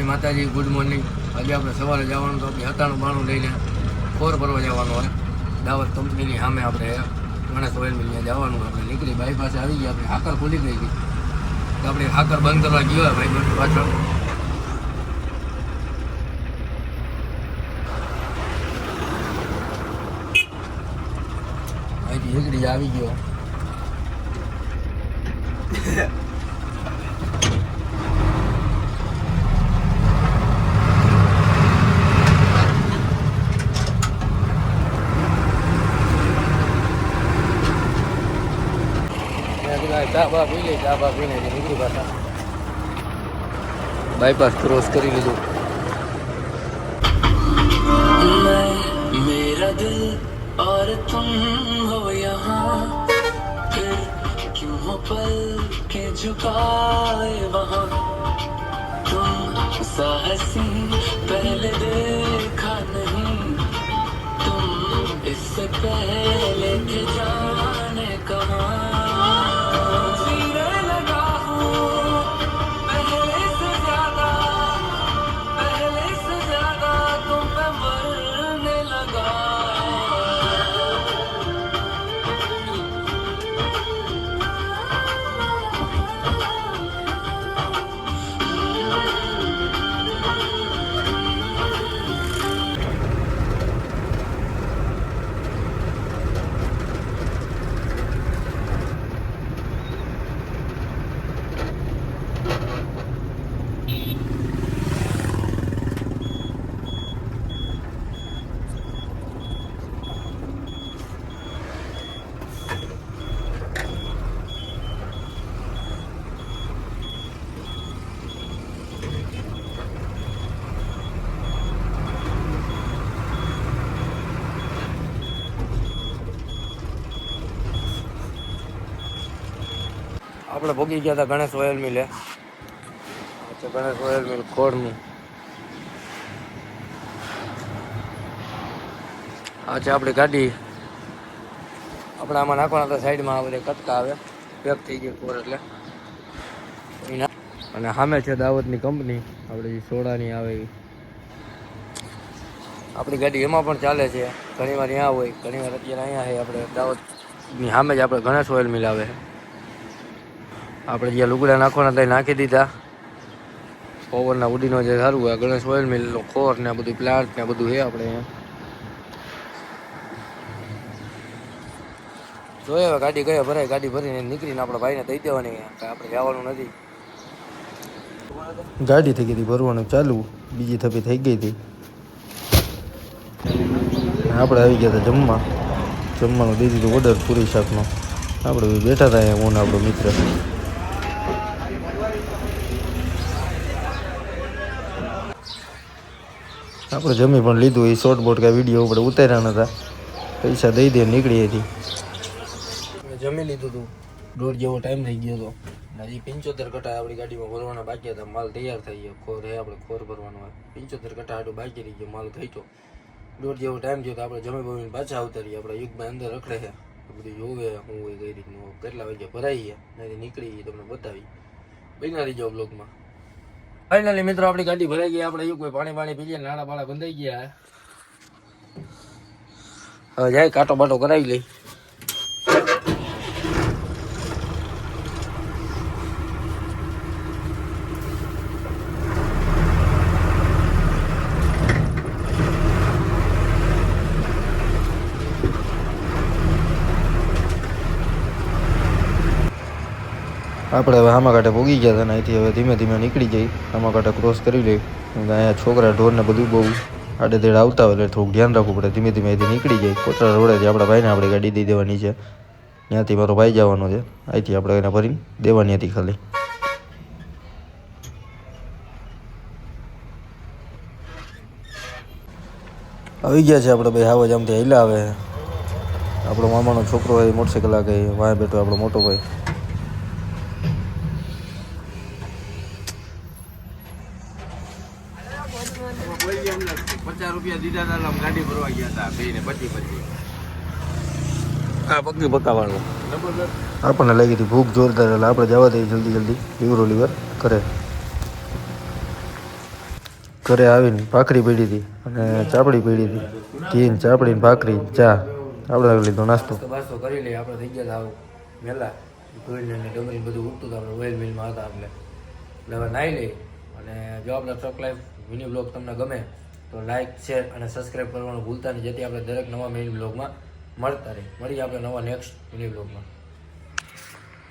માતાજી, good morning. આજે આપણે સવારે જવાનું તો આપણે 97 લઈને ખોર ભરવા જવાનું હોય. દાવત કંપનીની સામે આપણે ગણેશ ઓઇલ મિલ ત્યાં જવાનું. આપણે નીકળી બાઈ પાસે આવી ગયા. આપણે હાકર ખુલી ગઈ હતી તો આપણે હાકર બંધ કરવા ગયો ભાઈ બધું પાછળ. અહીંથી નીકળી આવી ગયો. ચા પી લે, ચા પીને નીકળી પાછા બાયપાસ ક્રોસ કરી લીધું. મેરા દિલ और तुम हो यहाँ फिर क्यों हो पल के झुकाए वहाँ तुम साहसी पहले देखा नहीं तुम इससे पहले थे जाने कहाँ આપણે ભોગી ગયા હતા ગણેશ ઓઇલ મિલે. ગણેશ ઓઇલ મિલ ખોડનું આ છે આપણી ગાડી. આપણે આમાં નાખવાના હતા સાઈડમાં. આ બધા કટકા આવે પેક થઈ ગયું ખોર એટલે. અને સામે છે દાવતની કંપની. આપણે જે સોડાની આવે એ આપણી ગાડી એમાં પણ ચાલે છે. ઘણીવાર અહીંયા હોય, ઘણીવાર અત્યારે અહીંયા છે. આપણે દાવતની સામે જ આપણે ગણેશ ઓઇલ મિલ આવે છે. આપણે જ્યાં લુગડા નાખવાના ત્યાં નાખી દીધા. પવનના ઉડીનો જે સારું હોય ગણેશ ઓઇલ મિલનો ખોર ને બધું પ્લાન્ટ ને બધું છે આપણે અહીંયા. જોઈએ હવે ગાડી કયા ભરાય. ગાડી ભરીને નીકળીને આપણા ભાઈને દઈ દેવાની. આપણે જવાનું નથી. ગાડી થઈ ગઈ હતી ભરવાનું ચાલુ. બીજી થપી થઈ ગઈ હતી. આપણે આવી ગયા હતા જમવા. જમવાનું દઈ દીધું ઓર્ડર પૂરી શાકનો. આપણે બેઠા હતા અહીંયા હું આપણો મિત્ર. આપણે જમી પણ લીધું. એ શોર્ટ બોટ કાંઈ વિડીયો આપણે ઉતાર્યા નતા. પૈસા દઈ દે નીકળી હતી. જમી લીધું હતું. 1:30 જેવો ટાઈમ થઈ ગયો હતો. હજી 75 કટા આપણી ગાડીમાં ભરવાના બાકી હતા. માલ તૈયાર થઈ ગયો. ખોર હે આપણે ખોર ભરવાનો હોય. 75 કટા આટલું બાકી રહી ગયો. માલ ઘટ્યો. 1:30 જેવો ટાઈમ થયો તો આપણે જમી બમીને પાછા ઉતારીએ. આપણે યુગમાં અંદર રખડે છે બધું જોવે શું હોય કઈ રીતનું કેટલા વાગ્યા ભરાઈએ નહીં નીકળી તમને બતાવી. બન્યા રહી જાઓ બ્લોગમાં. ફાઇનલી મિત્રો આપણી ગાડી ભરાઈ ગઈ. આપણે કોઈ પાણી પી ગયા. નાળા બાળા બંધાઈ ગયા. હવે જાય કાંટો બાટો કરાવી લઈ. આપણે હવે હામાકાંઠે પહોંચી ગયા હતા ને અહીંથી હવે ધીમે ધીમે નીકળી જઈ. હામાકાંઠે ક્રોસ કરી લઈ. અહીંયા છોકરા ઢોરને બધું બહુ આડેધડ આવતા હોય એટલે થોડુંક ધ્યાન રાખવું પડે. ધીમે ધીમે અહીંથી નીકળી જાય. કોટરા રોડેથી આપણા ભાઈને આપણે ગાડી દઈ દેવાની છે. ત્યાંથી મારો ભાઈ જવાનો છે. અહીંથી આપણે એને ભરીને દેવાની હતી ખાલી. આવી ગયા છે આપણે ભાઈ. હાવજ આમથી હેલા આવે. આપણો મામાનો છોકરો હોય મોટરસાઇકલ આ ગઈ વાંહે બેઠો આપણો મોટો ભાઈ. ₹50 દીધા હતા ગાડી ભરવા ગયા હતા બેને 25. આ પગની પકાવવાનું આપણને લાગી હતી ભૂખ જોરદાર એટલે આપણે જવા દઈએ જલ્દી લીવર કરે. ઘરે આવીને ભાખરી પડી હતી અને ચાપડી પડી હતી. ઘી ચાપડી ને ભાખરી ચા આપણે લીધો નાસ્તો બાસ્તો કરી લઈએ. આપણે થઈ ગયા આવું વહેલા ધોઈને ડમરી બધું ઉઠતું હતું. આપણે ઓઇલ મિલમાં હતા એટલે હવે નાહી લઈએ. અને જો આપણે ટ્રક લાઈફ મિની બ્લોગ તમને ગમે તો લાઇક શેર અને સબસ્ક્રાઈબ કરવાનું ભૂલતા નહીં, જેથી આપણે દરેક નવા મિની બ્લોગમાં મળતા રહે. મળીએ આપણે નવા નેક્સ્ટ મિની બ્લોગમાં.